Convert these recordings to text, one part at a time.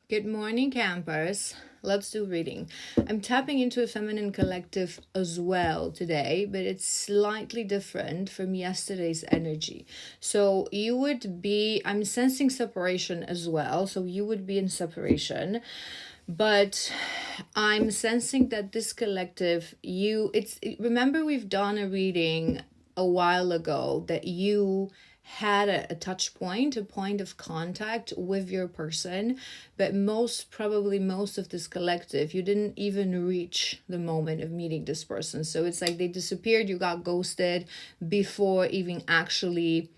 Good morning, campers. Let's do reading. I'm tapping into a feminine collective as well today, but it's slightly different from yesterday's energy. So I'm sensing separation as well. So you would be in separation, but I'm sensing that this collective, remember we've done a reading a while ago that you had a touch point, a point of contact with your person, but most of this collective, you didn't even reach the moment of meeting this person. So it's like they disappeared, you got ghosted before even actually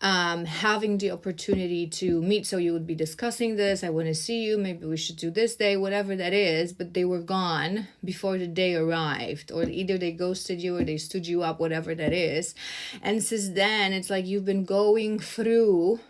having the opportunity to meet. So you would be discussing this, I want to see you, maybe we should do this day, whatever that is, but they were gone before the day arrived, or either they ghosted you or they stood you up, whatever that is. And since then it's like you've been going through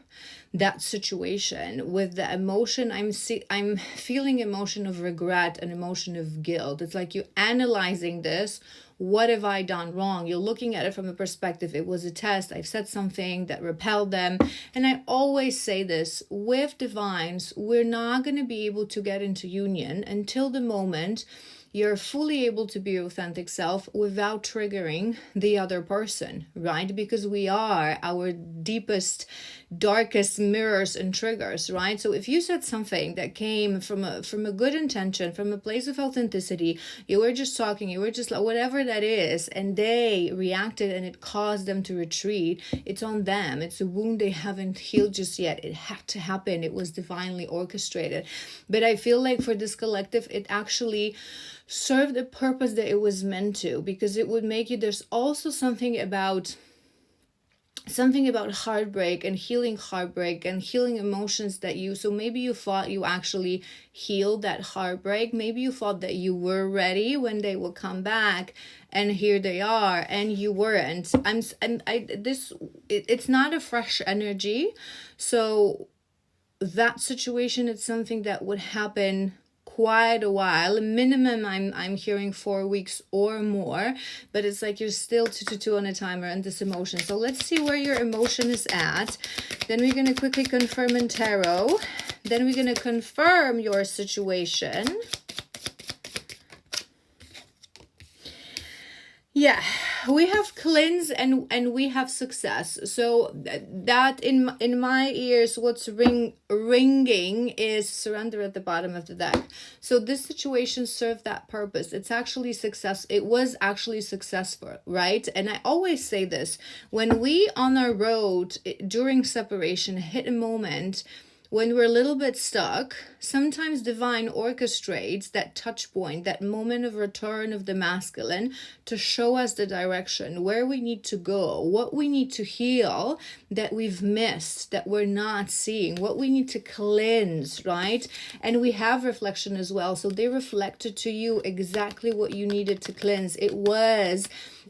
that situation with the emotion. I'm feeling emotion of regret and emotion of guilt. It's like you're analyzing this. What have I done wrong? You're looking at it from a perspective. It was a test. I've said something that repelled them. And I always say this with divines, we're not going to be able to get into union until the moment you're fully able to be your authentic self without triggering the other person, right? Because we are our deepest, darkest mirrors and triggers, right? So if you said something that came from a good intention, from a place of authenticity, you were just talking, you were just like whatever that is, and they reacted and it caused them to retreat, it's on them. It's a wound they haven't healed just yet. It had to happen. It was divinely orchestrated. But I feel like for this collective, it actually serve the purpose that it was meant to, because it would make you, there's also something about heartbreak and healing emotions that you, so maybe you thought you actually healed that heartbreak, maybe you thought that you were ready when they will come back, and here they are and you weren't. It's not a fresh energy, so that situation, it's something that would happen quite a while. Minimum, I'm hearing 4 weeks or more, but it's like you're still 2 on a timer and this emotion. So let's see where your emotion is at. Then we're going to quickly confirm in tarot. Then we're going to confirm your situation. Yeah, we have cleanse and we have success. So that in my ears, what's ringing is surrender at the bottom of the deck. So this situation served that purpose. It's actually success. It was actually successful, right? And I always say this, when we on our road during separation hit a moment when we're a little bit stuck, sometimes divine orchestrates that touch point, that moment of return of the masculine, to show us the direction, where we need to go, what we need to heal that we've missed, that we're not seeing, what we need to cleanse, right? And we have reflection as well. So they reflected to you exactly what you needed to cleanse. It was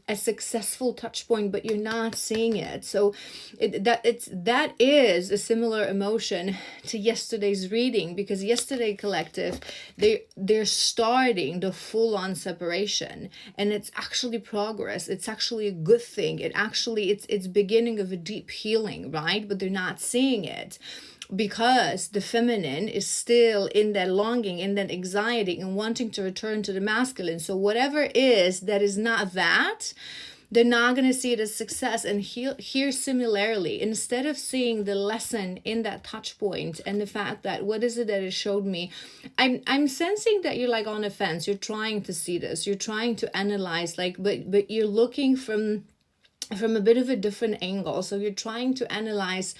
a successful touch point, but you're not seeing it. So that is a similar emotion to yesterday's reading, because yesterday collective, they're starting the full-on separation, and it's actually progress. It's actually a good thing. It's beginning of a deep healing, right? But they're not seeing it, because the feminine is still in that longing, in that anxiety, and wanting to return to the masculine. So whatever is that is not that, they're not going to see it as success. And here similarly, instead of seeing the lesson in that touch point and the fact that what is it that it showed me, I'm sensing that you're like on a fence. You're trying to see this, you're trying to analyze, like, but you're looking from a bit of a different angle. So you're trying to analyze,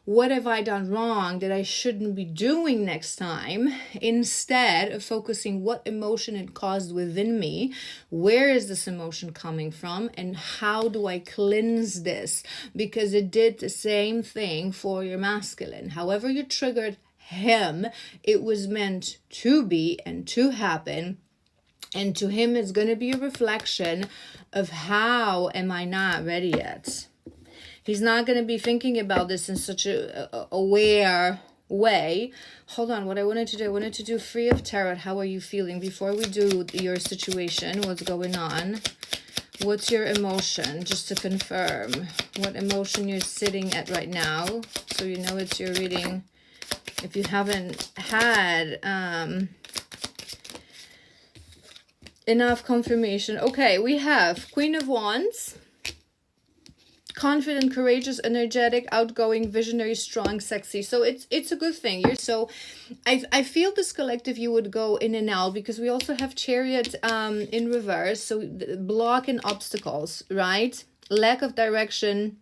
what have I done wrong that I shouldn't be doing next time, instead of focusing what emotion it caused within me, where is this emotion coming from, and how do I cleanse this, because it did the same thing for your masculine. However you triggered him, it was meant to be and to happen. And to him, it's going to be a reflection of, how am I not ready yet? He's not going to be thinking about this in such a aware way. Hold on, what I wanted to do 3 of tarot. How are you feeling? Before we do your situation, what's going on? What's your emotion? Just to confirm what emotion you're sitting at right now, so you know it's your reading if you haven't had enough confirmation. Okay, we have Queen of Wands. Confident, courageous, energetic, outgoing, visionary, strong, sexy. So it's a good thing. I feel this collective, you would go in and out, because we also have Chariot in reverse. So block and obstacles, right? Lack of direction,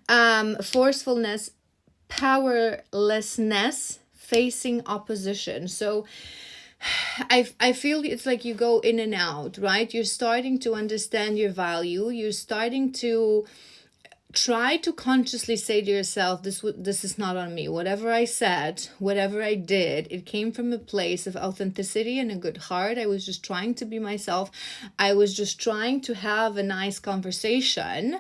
forcefulness, powerlessness, facing opposition. So I feel it's like you go in and out, right? You're starting to understand your value. You're starting to try to consciously say to yourself, this is not on me. Whatever I said, whatever I did, it came from a place of authenticity and a good heart. I was just trying to be myself. I was just trying to have a nice conversation,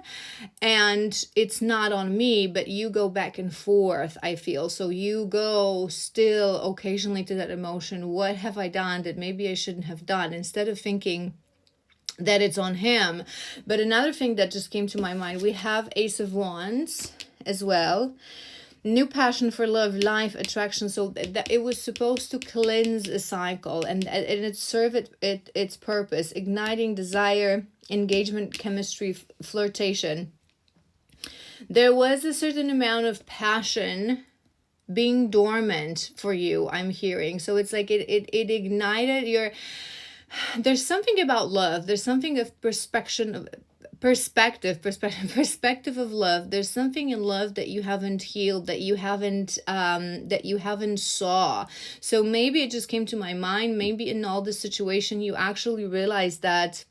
and it's not on me. But you go back and forth, I feel. So you go still occasionally to that emotion. What have I done that maybe I shouldn't have done, instead of thinking that it's on him. But another thing that just came to my mind, we have Ace of Wands as well. New passion for love, life, attraction. So that it was supposed to cleanse a cycle, and it served its purpose, igniting desire, engagement, chemistry, flirtation. There was a certain amount of passion being dormant for you, I'm hearing. So it's like it ignited your... There's something about love. There's something of perspective of love. There's something in love that you haven't healed, that you haven't saw. So maybe it just came to my mind, maybe in all this situation you actually realized that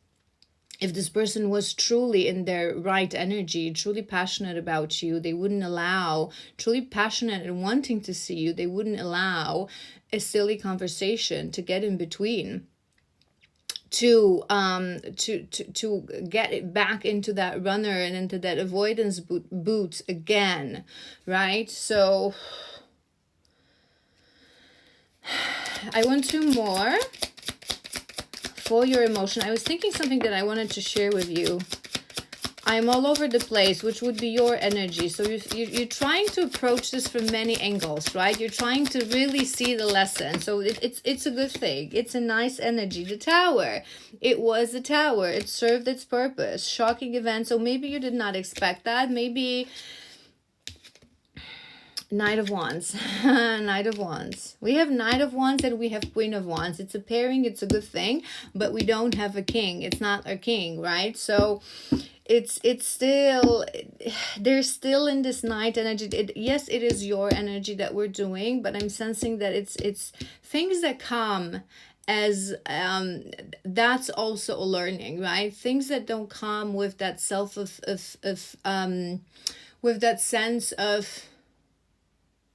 if this person was truly in their right energy, truly passionate about you, they wouldn't allow, truly passionate and wanting to see you, they wouldn't allow a silly conversation to get in between, to get it back into that runner and into that avoidance boot again, right? So I want two more for your emotion. I was thinking something that I wanted to share with you. I'm all over the place, which would be your energy. So you're trying to approach this from many angles, right? You're trying to really see the lesson. So it's a good thing. It's a nice energy. The Tower. It was a tower. It served its purpose. Shocking event. So maybe you did not expect that. Maybe... Knight of Wands. Knight of Wands. We have Knight of Wands and we have Queen of Wands. It's a pairing. It's a good thing. But we don't have a king. It's not a king, right? So... It's still, there's still in this night energy. Yes, it is your energy that we're doing, but I'm sensing that it's things that come as that's also a learning, right? Things that don't come with that self with that sense of,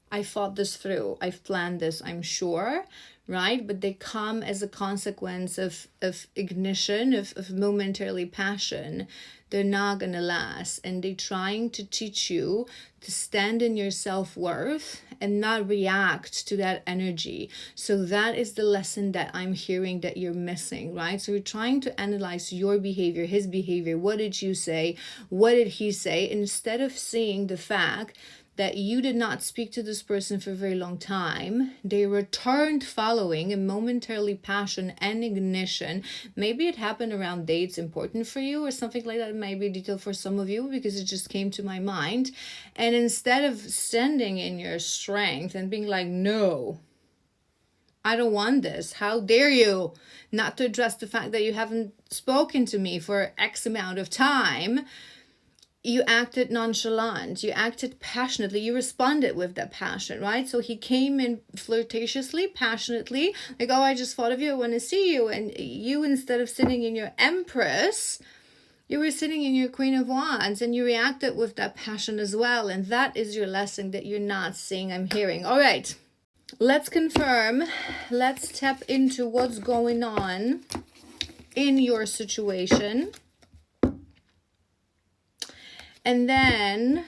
I thought this through, I've planned this, I'm sure, right? But they come as a consequence of ignition, of momentarily passion. They're not gonna last, and they're trying to teach you to stand in your self-worth and not react to that energy. So that is the lesson that I'm hearing that you're missing, right? So you're trying to analyze your behavior, his behavior. What did you say? What did he say? Instead of seeing the fact that you did not speak to this person for a very long time. They returned following a momentarily passion and ignition. Maybe it happened around dates important for you or something like that. It might be a detail for some of you because it just came to my mind. And instead of standing in your strength and being like, no, I don't want this. How dare you not to address the fact that you haven't spoken to me for X amount of time. You acted nonchalant, you acted passionately, you responded with that passion, right? So he came in flirtatiously, passionately, like, oh, I just thought of you, I want to see you. And you, instead of sitting in your Empress, you were sitting in your Queen of Wands, and you reacted with that passion as well. And that is your lesson that you're not seeing, I'm hearing. All right, let's confirm. Let's tap into what's going on in your situation. And then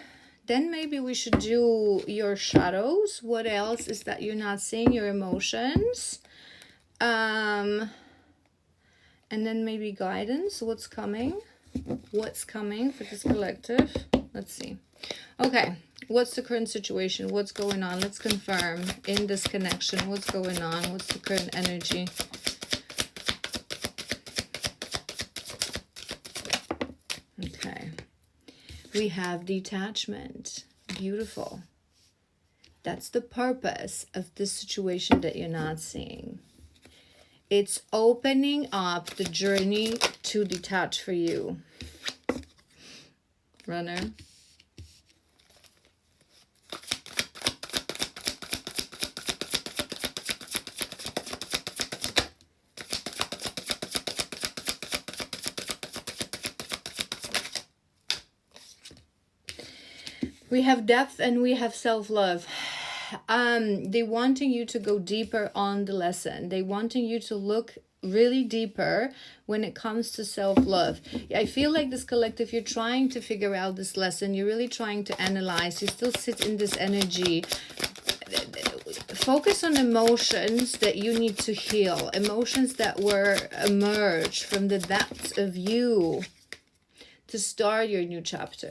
maybe we should do your shadows. What else is that you're not seeing? Your emotions. And then maybe guidance. What's coming? What's coming for this collective? Let's see. Okay. What's the current situation? What's going on? Let's confirm in this connection. What's going on? What's the current energy? Okay. We have detachment. Beautiful. That's the purpose of this situation that you're not seeing. It's opening up the journey to detach for you. Runner. We have depth and we have self-love. They wanting you to go deeper on the lesson. They wanting you to look really deeper when it comes to self-love. I feel like this collective, you're trying to figure out this lesson. You're really trying to analyze. You still sit in this energy. Focus on emotions that you need to heal. Emotions that were emerged from the depths of you to start your new chapter.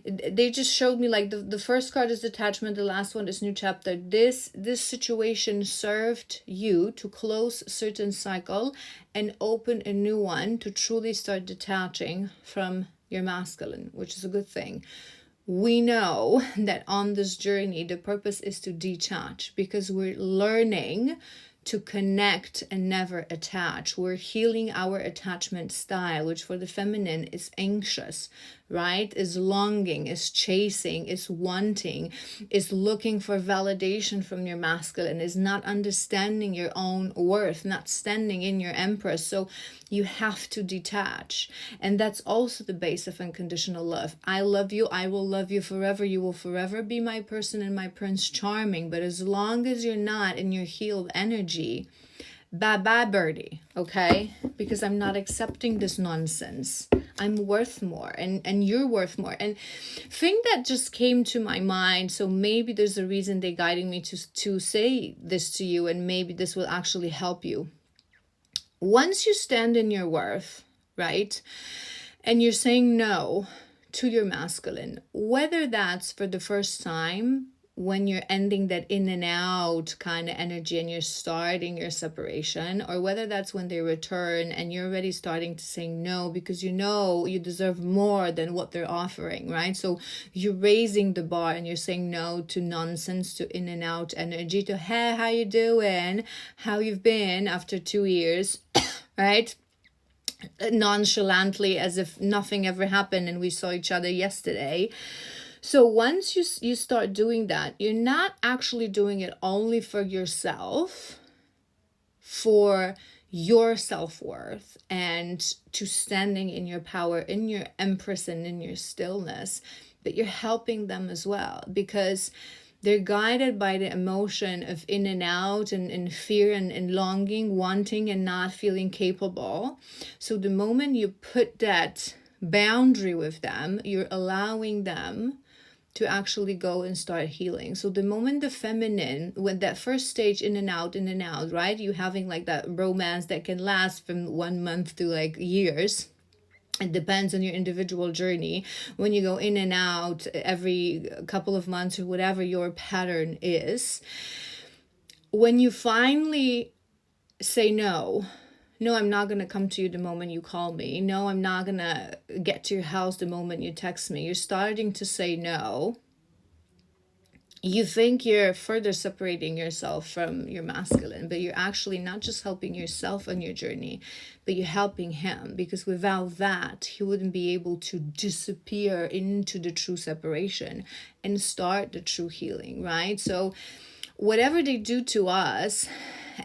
They just showed me like the first card is detachment, the last one is new chapter. This situation served you to close a certain cycle and open a new one to truly start detaching from your masculine, which is a good thing. We know that on this journey the purpose is to detach because we're learning to connect and never attach. We're healing our attachment style, which for the feminine is anxious, right? Is longing, is chasing, is wanting, is looking for validation from your masculine, is not understanding your own worth, not standing in your empress. So you have to detach. And that's also the base of unconditional love. I love you. I will love you forever. You will forever be my person and my Prince Charming. But as long as you're not in your healed energy, bye-bye birdie, okay? Because I'm not accepting this nonsense. I'm worth more and you're worth more. And thing that just came to my mind, so maybe there's a reason they're guiding me to say this to you, and maybe this will actually help you. Once you stand in your worth, right, and you're saying no to your masculine, whether that's for the first time when you're ending that in and out kind of energy and you're starting your separation, or whether that's when they return and you're already starting to say no because you know you deserve more than what they're offering, right? So you're raising the bar and you're saying no to nonsense, to in and out energy, to hey, how you doing, how you've been after 2 years, right? Nonchalantly, as if nothing ever happened and we saw each other yesterday. So once you start doing that, you're not actually doing it only for yourself, for your self-worth and to standing in your power, in your empress and in your stillness, but you're helping them as well because they're guided by the emotion of in and out and fear and longing, wanting and not feeling capable. So the moment you put that boundary with them, you're allowing them to actually go and start healing. So the moment the feminine, when that first stage in and out, right? You having like that romance that can last from 1 month to like years. It depends on your individual journey. When you go in and out every couple of months or whatever your pattern is, when you finally say no, I'm not going to come to you the moment you call me. No, I'm not going to get to your house the moment you text me. You're starting to say no. You think you're further separating yourself from your masculine, but you're actually not just helping yourself on your journey, but you're helping him, because without that, he wouldn't be able to disappear into the true separation and start the true healing, right? So whatever they do to us,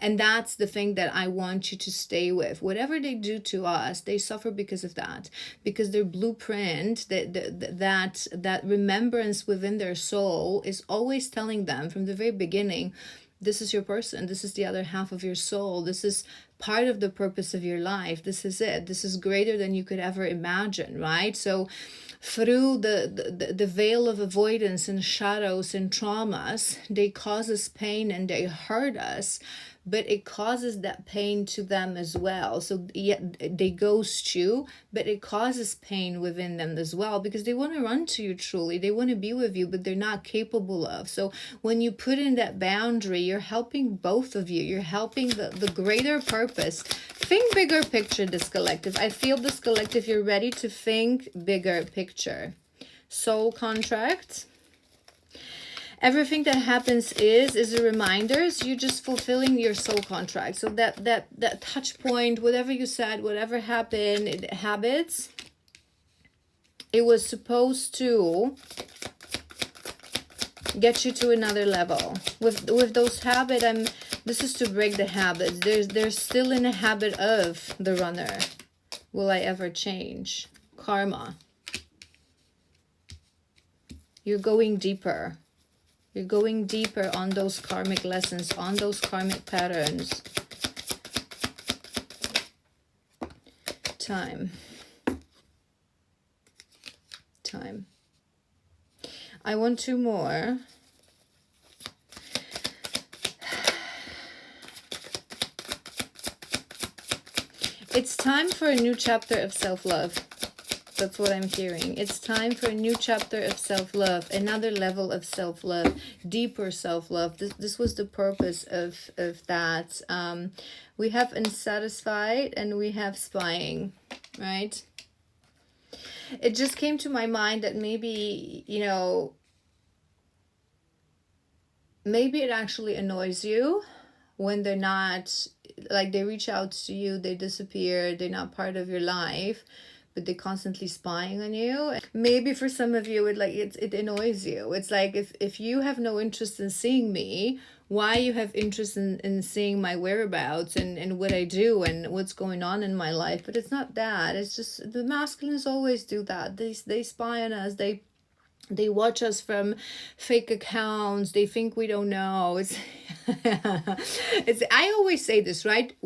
and that's the thing that I want you to stay with. Whatever they do to us, they suffer because of that. Because their blueprint, that remembrance within their soul is always telling them from the very beginning, this is your person. This is the other half of your soul. This is part of the purpose of your life. This is it. This is greater than you could ever imagine, right? So through the veil of avoidance and shadows and traumas, they cause us pain and they hurt us. but it causes that pain to them as well. So yeah, they ghost you, but it causes pain within them as well, because they want to run to you truly. They want to be with you, but they're not capable of. So when you put in that boundary, you're helping both of you. You're helping the greater purpose. Think bigger picture, this collective. I feel this collective, you're ready to think bigger picture. Soul contract. Everything that happens is a reminder. So you're just fulfilling your soul contract. So that touch point, whatever you said, whatever happened, habits, it was supposed to get you to another level. With those habits, this is to break the habits. They're still in a habit of the runner. Will I ever change? Karma. You're going deeper. You're going deeper on those karmic lessons, on those karmic patterns. Time. I want 2 more. It's time for a new chapter of self-love. That's what I'm hearing. It's time for a new chapter of self-love, another level of self-love, deeper self-love. This was the purpose of that. We have unsatisfied and we have spying, right? It just came to my mind that maybe, you know, maybe it actually annoys you when they're not, like they reach out to you, they disappear, they're not part of your life, but they're constantly spying on you. Maybe for some of you, it annoys you. It's like, if you have no interest in seeing me, why you have interest in seeing my whereabouts and what I do and what's going on in my life? But it's not that. It's just the masculines always do that. They spy on us. They watch us from fake accounts. They think we don't know. I always say this, right?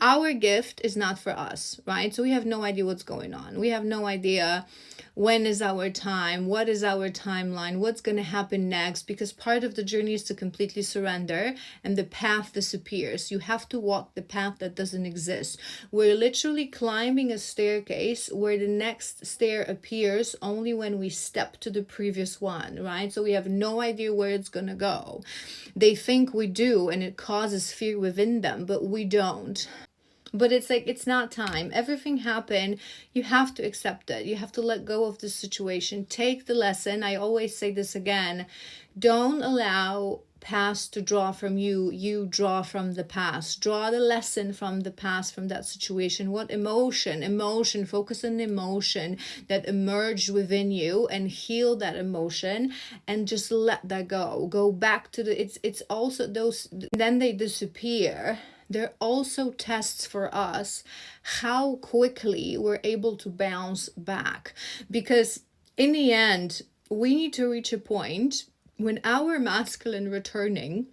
Our gift is not for us, right? So we have no idea what's going on. We have no idea when is our time, what is our timeline, what's going to happen next, because part of the journey is to completely surrender and the path disappears. You have to walk the path that doesn't exist. We're literally climbing a staircase where the next stair appears only when we step to the previous one, right? So we have no idea where it's going to go. They think we do, and it causes fear within them, but we don't. But it's like, it's not time. Everything happened. You have to accept it. You have to let go of the situation. Take the lesson. I always say this again. Don't allow past to draw from you. You draw from the past. Draw the lesson from the past, from that situation. What emotion? Focus on the emotion that emerged within you and heal that emotion and just let that go. Go back to it's also those, then they disappear. They're also tests for us how quickly we're able to bounce back. Because in the end, we need to reach a point when our masculine returning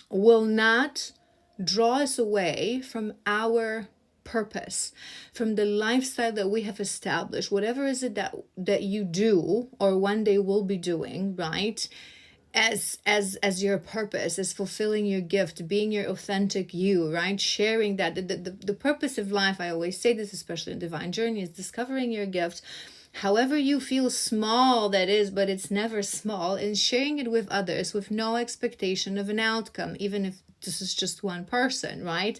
will not draw us away from our purpose, from the lifestyle that we have established, whatever is it that you do or one day will be doing, right? As your purpose, as fulfilling your gift, being your authentic you, right? Sharing that. The purpose of life, I always say this, especially in Divine Journey, is discovering your gift, however you feel small that is, but it's never small, and sharing it with others with no expectation of an outcome, even if this is just one person, right?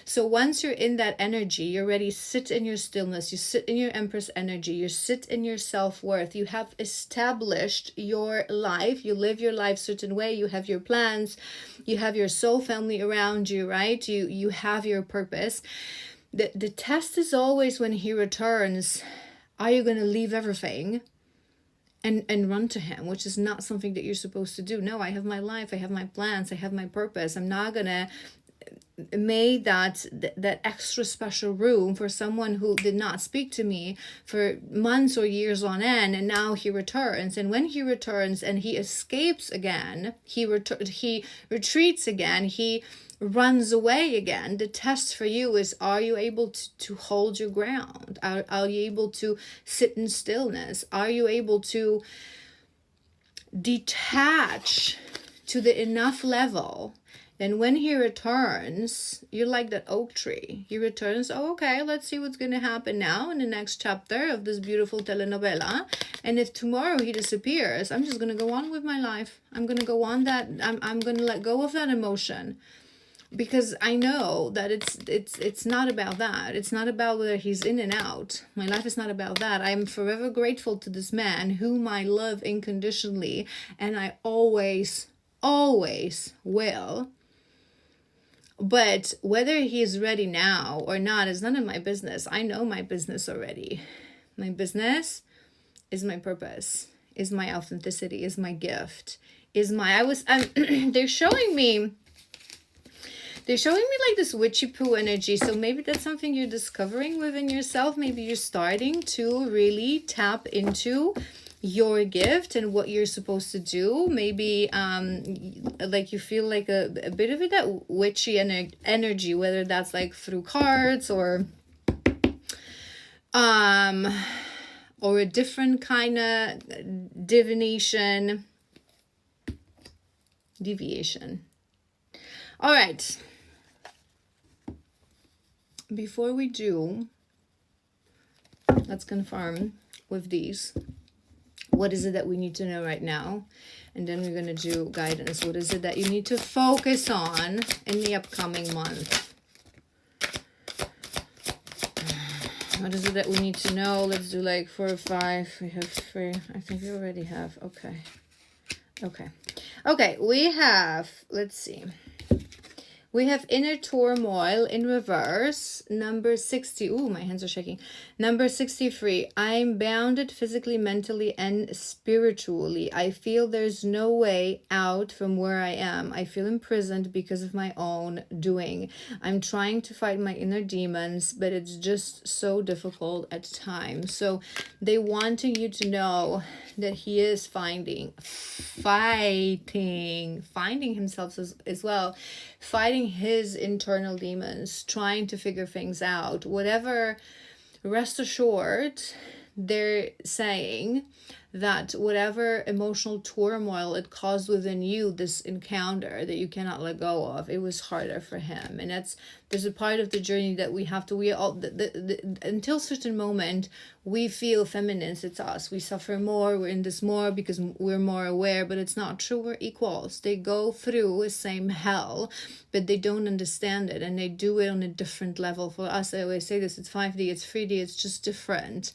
So once you're in that energy, you're ready, sit in your stillness, you sit in your Empress energy, you sit in your self-worth, you have established your life, you live your life a certain way, you have your plans, you have your soul family around you, right? You have your purpose. The test is always when he returns, are you going to leave everything and run to him, which is not something that you're supposed to do. No, I have my life, I have my plans, I have my purpose. I'm not going to made that extra special room for someone who did not speak to me for months or years on end, and now he returns. And when he returns and he escapes again, he retreats again, he runs away again. The test for you is, are you able to hold your ground? Are you able to sit in stillness? Are you able to detach to the enough level then when he returns, you're like that oak tree. He returns, oh, okay, let's see what's going to happen now in the next chapter of this beautiful telenovela. And if tomorrow he disappears, I'm just going to go on with my life. I'm going to go on that. I'm going to let go of that emotion. Because I know that it's not about that. It's not about whether he's in and out. My life is not about that. I'm forever grateful to this man whom I love unconditionally, and I always will. But whether he is ready now or not is none of my business. I know my business already. My business is my purpose, is my authenticity, is my gift, is my they're showing me like this witchy poo energy. So maybe that's something you're discovering within yourself. Maybe you're starting to really tap into your gift and what you're supposed to do. Maybe like you feel like a bit of that witchy energy, whether that's like through cards or a different kind of deviation. All right. Before we do, let's confirm with these. What is it that we need to know right now? And then we're going to do guidance. What is it that you need to focus on in the upcoming month? What is it that we need to know? Let's do like 4 or 5. We have 3. I think we already have. Okay, we have, let's see. We have inner turmoil in reverse, number 60. Ooh, my hands are shaking. Number 63. I'm bounded physically, mentally, and spiritually. I feel there's no way out from where I am. I feel imprisoned because of my own doing. I'm trying to fight my inner demons, but it's just so difficult at times. So they wanting you to know that he is finding himself as well, fighting his internal demons, trying to figure things out. Whatever, rest assured, they're saying that whatever emotional turmoil it caused within you, this encounter that you cannot let go of, it was harder for him. And there's a part of the journey that we have to, we all, until a certain moment, we feel feminine, it's us. We suffer more, we're in this more because we're more aware, but it's not true, we're equals. They go through the same hell, but they don't understand it, and they do it on a different level. For us, I always say this, it's 5D, it's 3D, it's just different.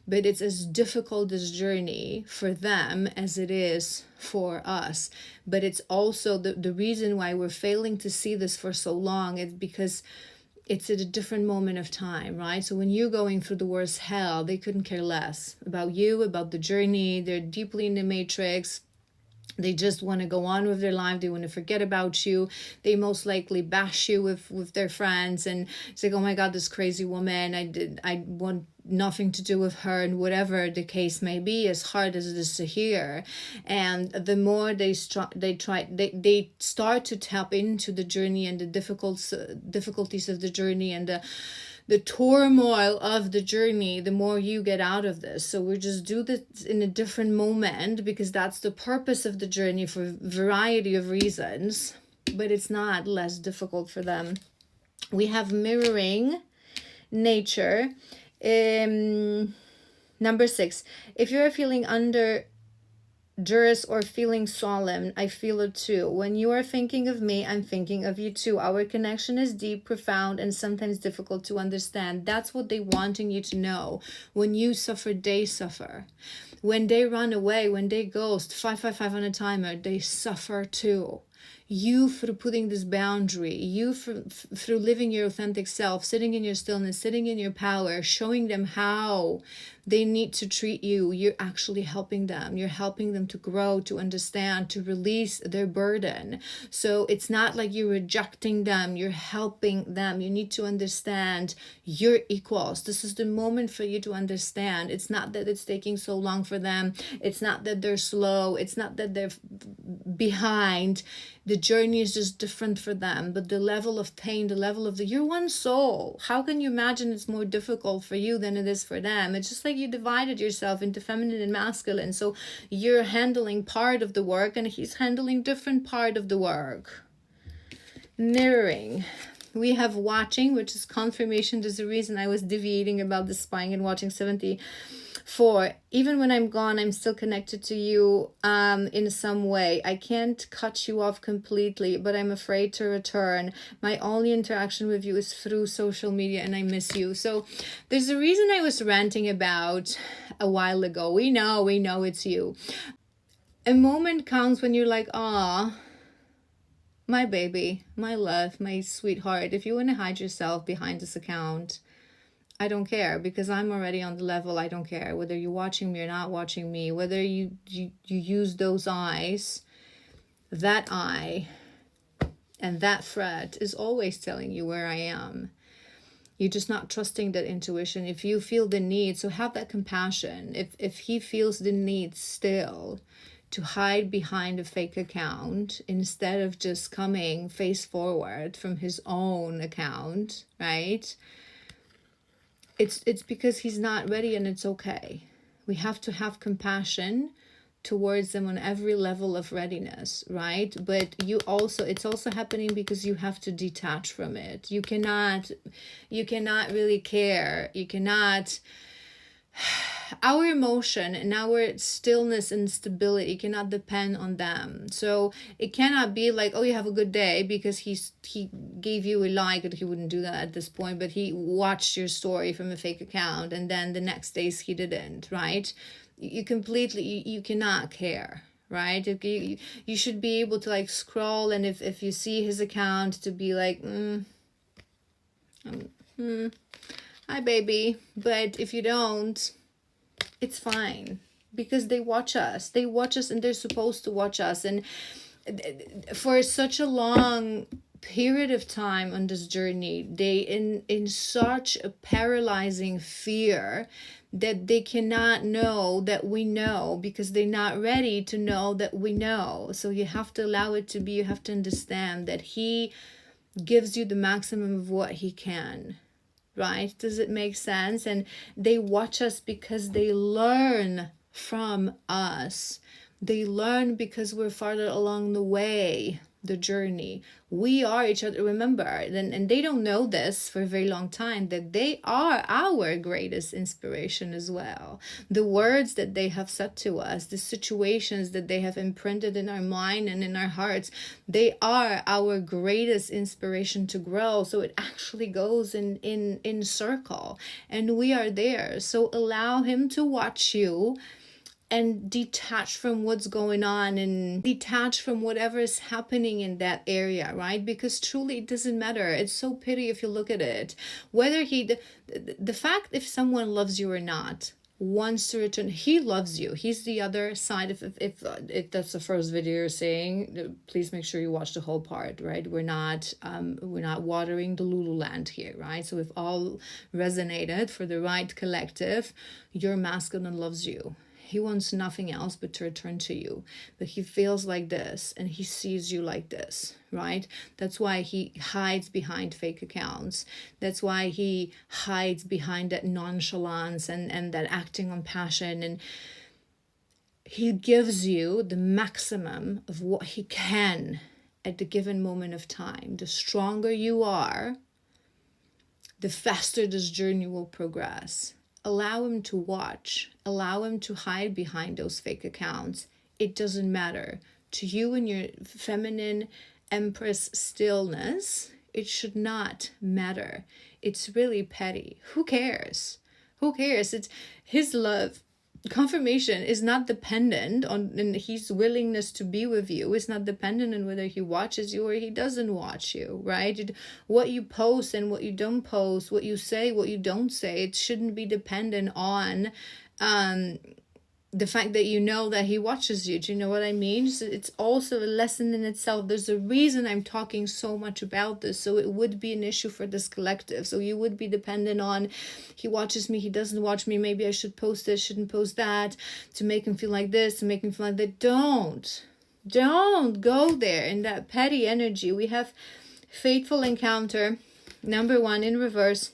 But it's as difficult this journey for them as it is for us. But it's also the reason why we're failing to see this for so long is because it's at a different moment of time, right? So when you're going through the worst hell, they couldn't care less about you, about the journey. They're deeply in the matrix. They just want to go on with their life. They want to forget about you. They most likely bash you with their friends and say, oh my God, this crazy woman, I want nothing to do with her, and whatever the case may be, as hard as it is to hear. And the more they start to tap into the journey and the difficulties of the journey and the turmoil of the journey, the more you get out of this. So we just do this in a different moment because that's the purpose of the journey for a variety of reasons, but it's not less difficult for them. We have mirroring nature. Number 6, if you're feeling under duress or feeling solemn, I feel it too. When you are thinking of me, I'm thinking of you too. Our connection is deep, profound, and sometimes difficult to understand. That's what they wanting you to know. When you suffer, they suffer. When they run away, when they ghost, 555 on a timer, they suffer too. You through putting this boundary, you through living your authentic self, sitting in your stillness, sitting in your power, showing them how they need to treat you, you're actually helping them. You're helping them to grow, to understand, to release their burden. So it's not like you're rejecting them, you're helping them. You need to understand you're equals. This is the moment for you to understand. It's not that it's taking so long for them. It's not that they're slow. It's not that they're behind. The journey is just different for them, but the level of pain, the level of you're one soul. How can you imagine it's more difficult for you than it is for them? It's just like you divided yourself into feminine and masculine. So you're handling part of the work and he's handling different part of the work. Mirroring. We have watching, which is confirmation. There's a reason I was deviating about the spying and watching 74. Even when I'm gone, I'm still connected to you in some way. I can't cut you off completely, but I'm afraid to return. My only interaction with you is through social media, and I miss you. So there's a reason I was ranting about a while ago. We know it's you. A moment comes when you're like, ah, my baby, my love, my sweetheart, if you want to hide yourself behind this account, I don't care, because I'm already on the level. I don't care whether you're watching me or not watching me, whether you use those eyes. That eye and that thread is always telling you where I am. You're just not trusting that intuition. If you feel the need, so have that compassion. If he feels the need still to hide behind a fake account instead of just coming face forward from his own account, right? It's because he's not ready, and it's okay. We have to have compassion towards them on every level of readiness, right? But it's also happening because you have to detach from it. You cannot really care. You cannot, our emotion and our stillness and stability cannot depend on them. So it cannot be like, oh, you have a good day, because he gave you a like, and he wouldn't do that at this point, but he watched your story from a fake account, and then the next days he didn't, right? You cannot care, right? You should be able to like scroll, and if you see his account, to be like, hi baby. But if you don't, it's fine, because they watch us, and they're supposed to watch us. And for such a long period of time on this journey, they in such a paralyzing fear that they cannot know that we know, because they're not ready to know that we know. So you have to allow it to be. You have to understand that he gives you the maximum of what he can, right? Does it make sense? And they watch us because they learn from us. They learn because we're farther along the way, the journey. We are each other. Remember, and they don't know this for a very long time, that they are our greatest inspiration as well. The words that they have said to us, the situations that they have imprinted in our mind and in our hearts, they are our greatest inspiration to grow. So it actually goes in circle, and we are there. So allow him to watch you, and detach from what's going on, and detach from whatever is happening in that area, right? Because truly it doesn't matter. It's so pity if you look at it, whether the fact if someone loves you or not, wants to return, he loves you. He's the other side. If that's the first video you're saying, please make sure you watch the whole part, right? We're not watering the Lululand here, right? So we've all resonated for the right collective. Your masculine loves you. He wants nothing else but to return to you. But he feels like this, and he sees you like this, right? That's why he hides behind fake accounts. That's why he hides behind that nonchalance and that acting on passion. And he gives you the maximum of what he can at the given moment of time. The stronger you are, the faster this journey will progress. Allow him to watch. Allow him to hide behind those fake accounts. It doesn't matter. To you and your feminine empress stillness, it should not matter. It's really petty. Who cares? Who cares? It's his love. Confirmation is not dependent on his willingness to be with you. It's not dependent on whether he watches you or he doesn't watch you, right? What you post and what you don't post, what you say, what you don't say, it shouldn't be dependent on the fact that you know that he watches you. Do you know what I mean? So it's also a lesson in itself. There's a reason I'm talking so much about this. So it would be an issue for this collective. So you would be dependent on, he watches me, he doesn't watch me, maybe I should post this, shouldn't post that, to make him feel like this, to make him feel like that. Don't go there in that petty energy. We have fateful encounter, number 1 in reverse.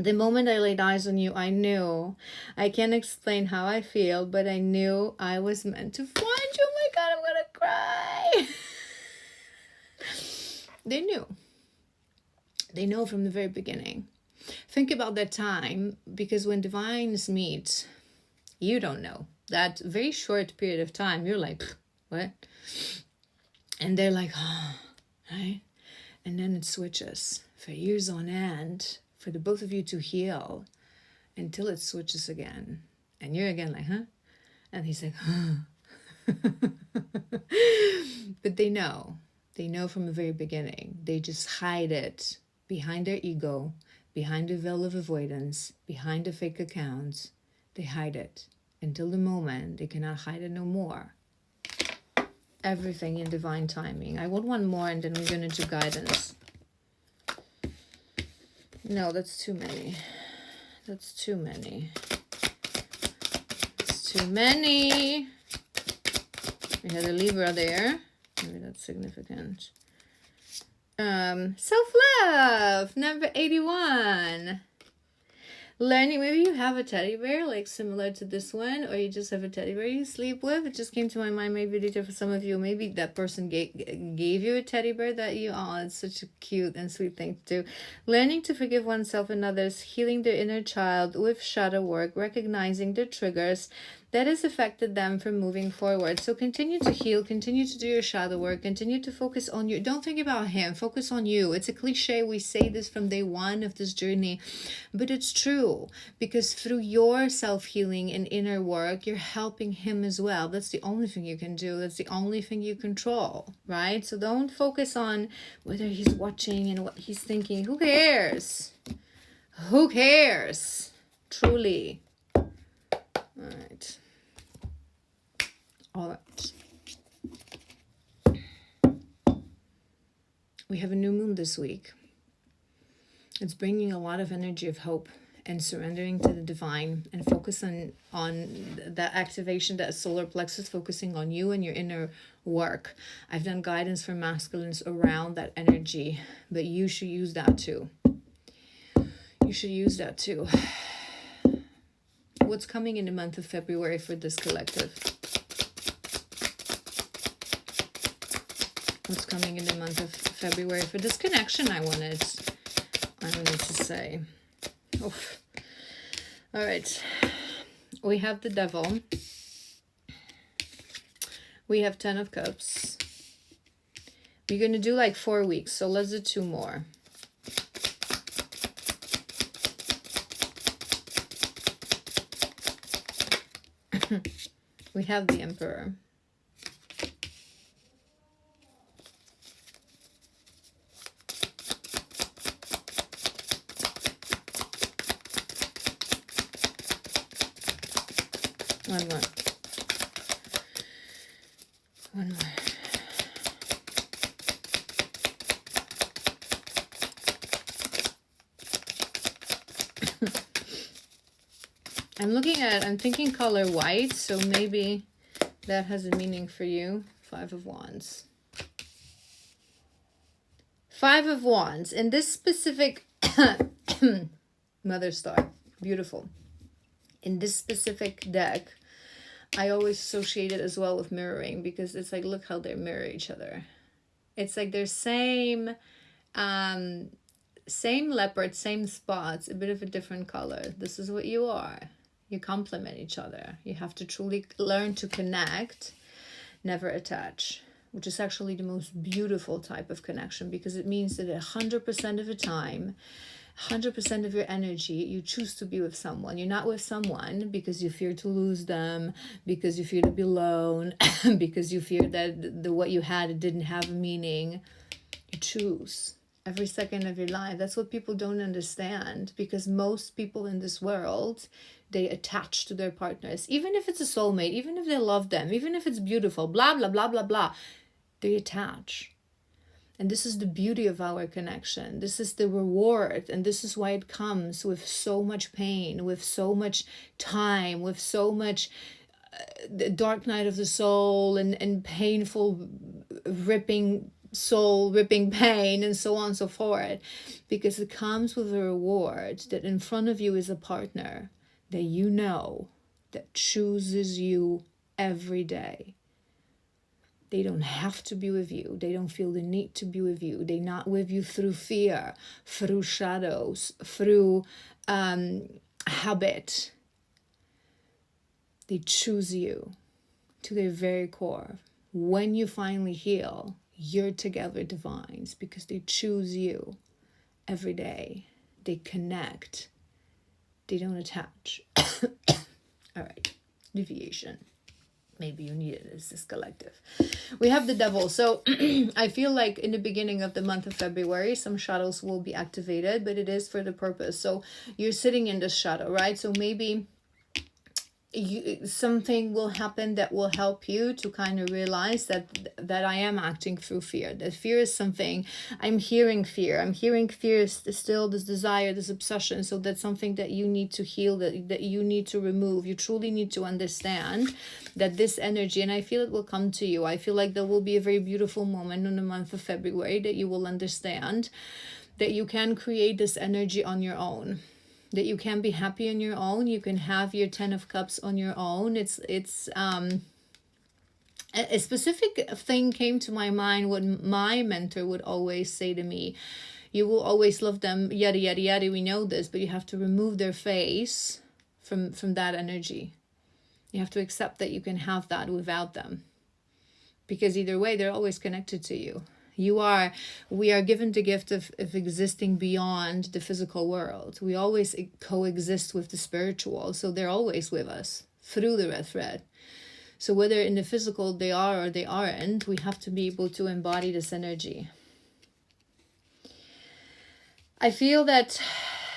The moment I laid eyes on you, I knew. I can't explain how I feel, but I knew I was meant to find you. Oh my God, I'm gonna cry. They knew. They know from the very beginning. Think about that time, because when divines meet, you don't know. That very short period of time, you're like, what? And they're like, oh, right? And then it switches for years on end for the both of you to heal until it switches again. And you're again like, huh? And he's like, huh. But they know. They know from the very beginning. They just hide it behind their ego, behind the veil of avoidance, behind the fake accounts. They hide it until the moment they cannot hide it no more. Everything in divine timing. I want one more and then we're going to do guidance. No, that's too many. That's too many. It's too many. We had a Libra there. Maybe that's significant. Self-love, number 81. Learning, maybe you have a teddy bear like similar to this one, or you just have a teddy bear you sleep with. It just came to my mind, maybe later for some of you, maybe that person gave you a teddy bear that you, oh, it's such a cute and sweet thing to do. Learning to forgive oneself and others, healing their inner child with shadow work, recognizing the triggers that has affected them from moving forward. So continue to heal, continue to do your shadow work, continue to focus on you. Don't think about him, focus on you. It's a cliche, we say this from day one of this journey, but it's true, because through your self-healing and inner work, you're helping him as well. That's the only thing you can do. That's the only thing you control, right? So don't focus on whether he's watching and what he's thinking. Who cares? Who cares? Truly. All right. We have a new moon this week. It's bringing a lot of energy of hope and surrendering to the divine, and focus on that activation, that solar plexus, focusing on you and your inner work. I've done guidance for masculines around that energy, but you should use that too. You should use that too. What's coming in the month of February for this collective? What's coming in the month of February for this connection? I wanted to say. Oof. All right. We have the Devil. We have 10 of Cups. We're going to do like 4 weeks, so let's do 2 more. We have the Emperor. One more. One more. I'm thinking color white, so maybe that has a meaning for you. 5 of Wands. 5 of Wands. In this specific Mother Star. Beautiful. In this specific deck, I always associate it as well with mirroring, because it's like, look how they mirror each other. It's like they're same leopard, same spots, a bit of a different color. This is what you are. You complement each other. You have to truly learn to connect, never attach, which is actually the most beautiful type of connection, because it means that 100% of the time, 100% of your energy, you choose to be with someone. You're not with someone because you fear to lose them, because you fear to be alone, because you fear that what you had didn't have a meaning. You choose every second of your life. That's what people don't understand, because most people in this world, they attach to their partners. Even if it's a soulmate, even if they love them, even if it's beautiful, blah, blah, blah, blah, blah, they attach. And this is the beauty of our connection. This is the reward. And this is why it comes with so much pain, with so much time, with so much the dark night of the soul and painful, ripping soul, ripping pain, and so on and so forth. Because it comes with a reward that in front of you is a partner that you know, that chooses you every day. They don't have to be with you. They don't feel the need to be with you. They're not with you through fear, through shadows, through habit. They choose you to their very core. When you finally heal, you're together divines because they choose you every day. They connect. They don't attach. All right, deviation. Maybe you need it as this collective. We have the devil. So I feel like in the beginning of the month of February, some shadows will be activated, but it is for the purpose. So you're sitting in this shadow, right? So maybe something will happen that will help you to kind of realize that I am acting through fear. That fear is something. I'm hearing fear. I'm hearing fear is still this desire, this obsession. So that's something that you need to heal, that you need to remove. You truly need to understand that this energy, and I feel it will come to you. I feel like there will be a very beautiful moment in the month of February that you will understand that you can create this energy on your own, that you can be happy on your own. You can have your 10 of Cups on your own. It's a specific thing came to my mind when my mentor would always say to me, you will always love them, yada yada yada, we know this, but you have to remove their face from that energy. You have to accept that you can have that without them, because either way they're always connected to you. We are given the gift of existing beyond the physical world. We always coexist with the spiritual. So they're always with us through the red thread. So whether in the physical they are or they aren't, we have to be able to embody this energy. I feel that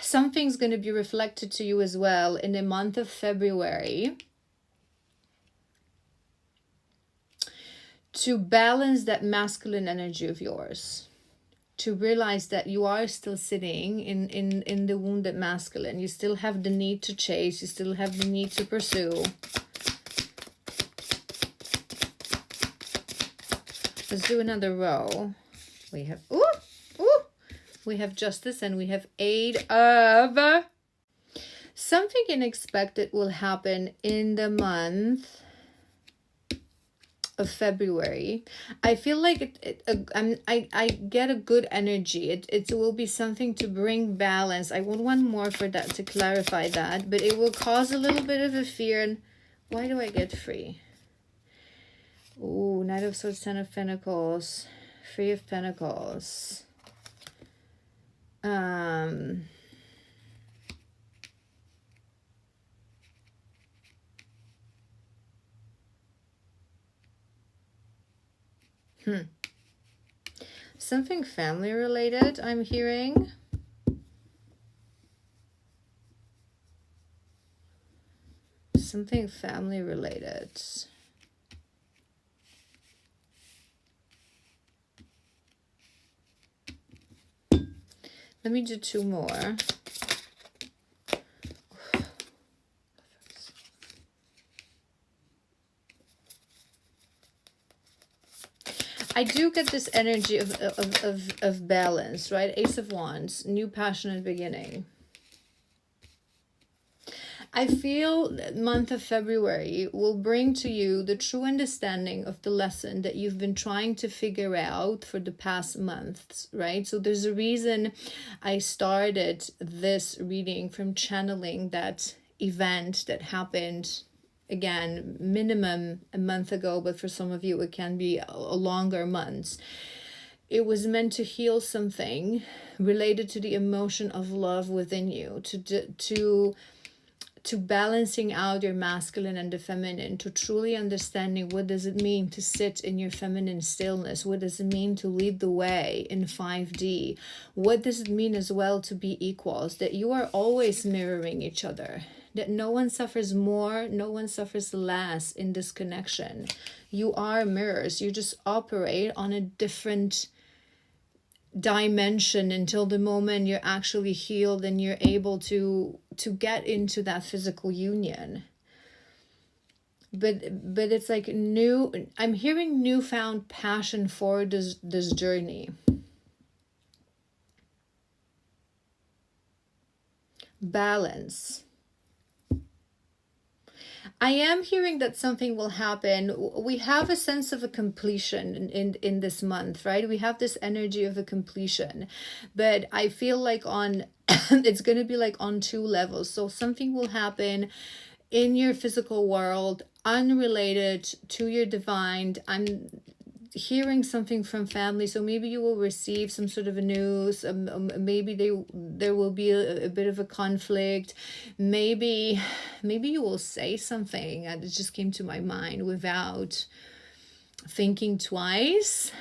something's going to be reflected to you as well in the month of February, to balance that masculine energy of yours, to realize that you are still sitting in the wounded masculine. You still have the need to chase. You still have the need to pursue. Let's do another row. We have, we have Justice and we have Eight of. Something unexpected will happen in the month of February. I feel like I get a good energy. It will be something to bring balance. I would want more for that, to clarify that, but it will cause a little bit of a fear. And why do I get free? Ooh, Knight of Swords, Ten of Pentacles, Three of Pentacles. Something family related, I'm hearing. Something family related. Let me do two more. I do get this energy of balance, right? Ace of Wands, new passionate beginning. I feel that month of February will bring to you the true understanding of the lesson that you've been trying to figure out for the past months, right? So there's a reason I started this reading from channeling that event that happened, again, minimum a month ago, but for some of you it can be a longer months. It was meant to heal something related to the emotion of love within you, to balancing out your masculine and the feminine, to truly understanding what does it mean to sit in your feminine stillness, what does it mean to lead the way in 5D, what does it mean as well to be equals, that you are always mirroring each other, that no one suffers more, no one suffers less in this connection. You are mirrors. You just operate on a different dimension until the moment you're actually healed and you're able to get into that physical union. But it's like I'm hearing newfound passion for this journey. Balance. I am hearing that something will happen. We have a sense of a completion in this month, right? We have this energy of a completion, but I feel like on it's going to be like on two levels. So something will happen in your physical world unrelated to your divine. I'm hearing something from family, so maybe you will receive some sort of a news. Maybe there will be a bit of a conflict. Maybe you will say something that just came to my mind without thinking twice.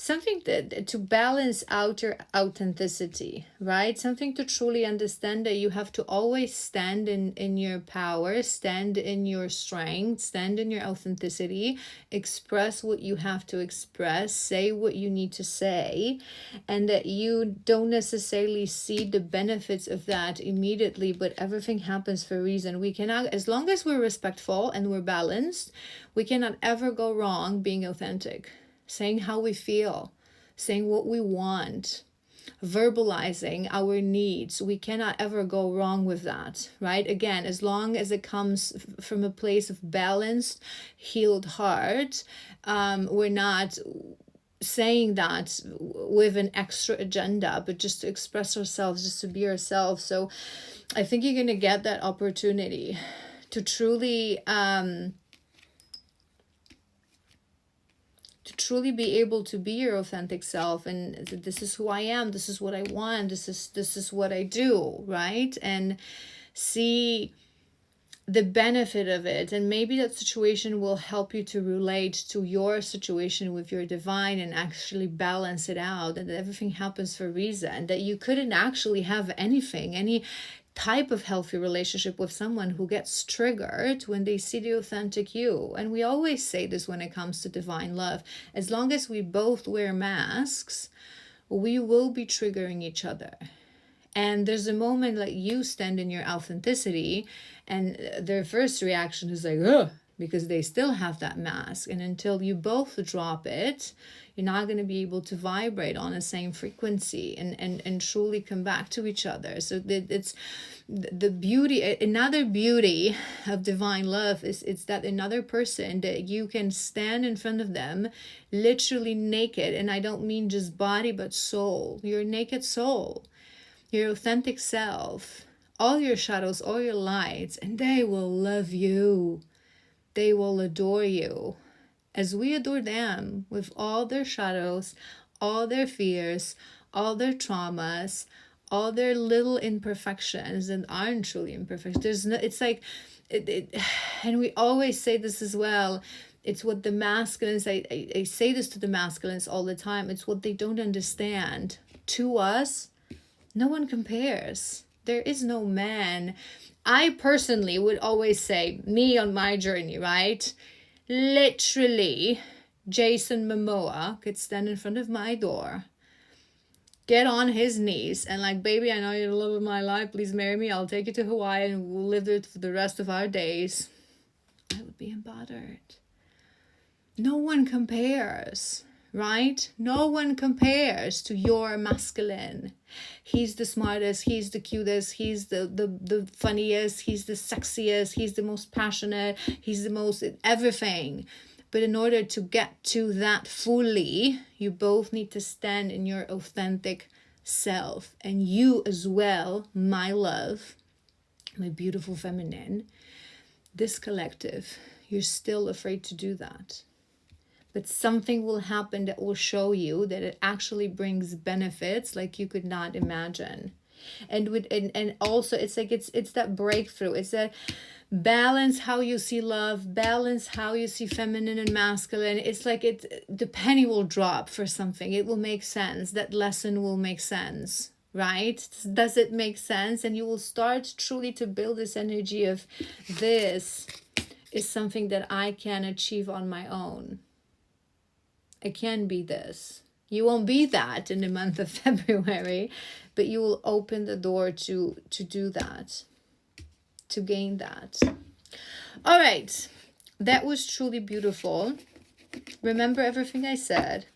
Something that to balance out your authenticity, right? Something to truly understand that you have to always stand in your power, stand in your strength, stand in your authenticity, express what you have to express, say what you need to say, and that you don't necessarily see the benefits of that immediately, but everything happens for a reason. We cannot, as long as we're respectful and we're balanced, we cannot ever go wrong being authentic, saying how we feel, saying what we want, verbalizing our needs. We cannot ever go wrong with that, right? Again, as long as it comes from a place of balanced, healed heart, we're not saying that with an extra agenda, but just to express ourselves, just to be ourselves. So I think you're going to get that opportunity to truly be able to be your authentic self, and this is who I am, this is what I want, this is what I do, right? And see the benefit of it. And maybe that situation will help you to relate to your situation with your divine and actually balance it out, and that everything happens for a reason, that you couldn't actually have any type of healthy relationship with someone who gets triggered when they see the authentic you. And we always say this when it comes to divine love: as long as we both wear masks, we will be triggering each other. And there's a moment like you stand in your authenticity and their first reaction is like, ugh, because they still have that mask. And until you both drop it, you're not going to be able to vibrate on the same frequency and truly come back to each other. So it's the beauty, another beauty of divine love is it's that another person that you can stand in front of them literally naked. And I don't mean just body, but soul, your naked soul, your authentic self, all your shadows, all your lights, and they will love you. They will adore you as we adore them with all their shadows, all their fears, all their traumas, all their little imperfections and aren't truly imperfect. There's no, it's like, and we always say this as well. It's what the masculines, I say this to the masculines all the time. It's what they don't understand. To us, no one compares. There is no man. I personally would always say, me on my journey, right? Literally, Jason Momoa could stand in front of my door, get on his knees, and like, baby, I know you're the love of my life. Please marry me. I'll take you to Hawaii and we'll live there for the rest of our days. I would be embothered. No one compares. Right? No one compares to your masculine. He's the smartest, he's the cutest, he's the funniest, he's the sexiest, he's the most passionate, he's the most everything. But in order to get to that fully, you both need to stand in your authentic self. And you as well, my love, my beautiful feminine, this collective, you're still afraid to do that. But something will happen that will show you that it actually brings benefits like you could not imagine. And also it's like it's that breakthrough. It's that balance how you see love, balance how you see feminine and masculine. It's like the penny will drop for something. It will make sense. That lesson will make sense. Right? Does it make sense? And you will start truly to build this energy of, this is something that I can achieve on my own. I can be this. You won't be that in the month of February, but you will open the door to do that, to gain that. All right. That was truly beautiful. Remember everything I said.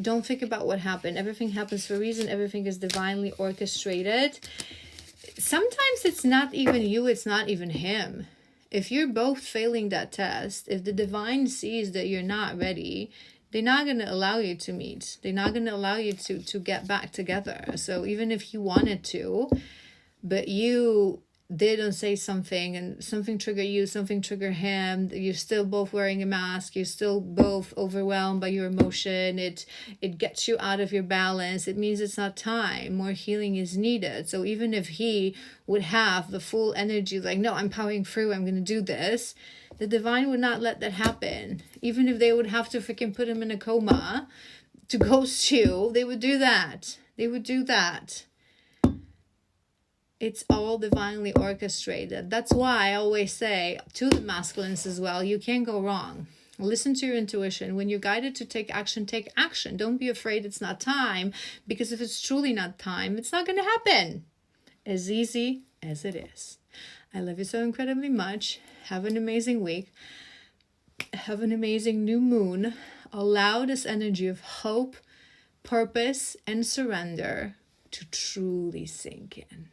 Don't think about what happened. Everything happens for a reason. Everything is divinely orchestrated. sometimes it's not even you, it's not even him. If you're both failing that test, if the divine sees that you're not ready, they're not going to allow you to meet. They're not going to allow you to get back together. So even if you wanted to, but you didn't say something and something triggered you, something triggered him, you're still both wearing a mask, you're still both overwhelmed by your emotion, it gets you out of your balance, it means it's not time, more healing is needed. So even if he would have the full energy, like, no, I'm powering through, I'm gonna do this, the divine would not let that happen. Even if they would have to freaking put him in a coma to ghost you, they would do that. They would do that. It's all divinely orchestrated. That's why I always say to the masculines as well, you can't go wrong. Listen to your intuition. When you're guided to take action, take action. Don't be afraid it's not time, because if it's truly not time, it's not going to happen. As easy as it is. I love you so incredibly much. Have an amazing week. Have an amazing new moon. Allow this energy of hope, purpose, and surrender to truly sink in.